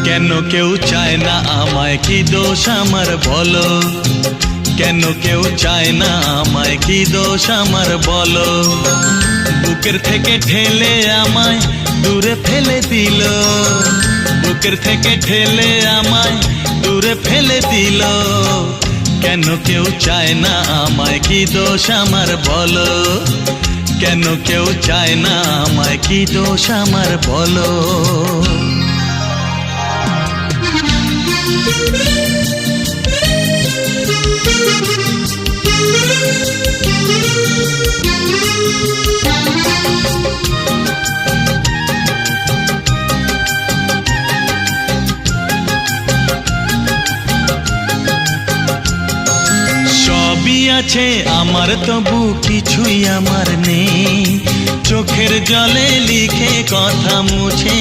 কেন কেউ চায় না আমায়, কি দোষ আমার বলো? কেন কেউ চায় না আমায়, কি দোষ আমার বলো? বুকের থেকে ঠেলে আমায় দূরে ফেলে দিল, বুকের থেকে ঠেলে আমায় দূরে ফেলে দিল। কেন কেউ চায় না আমায়, কি দোষ আমার বলো? কেন কেউ চায় না আমায়, কি দোষ আমার বলো? সবই আছে আমার, তবু কিছুই আমার নেই। চোখের জলে লিখে কথা মুছে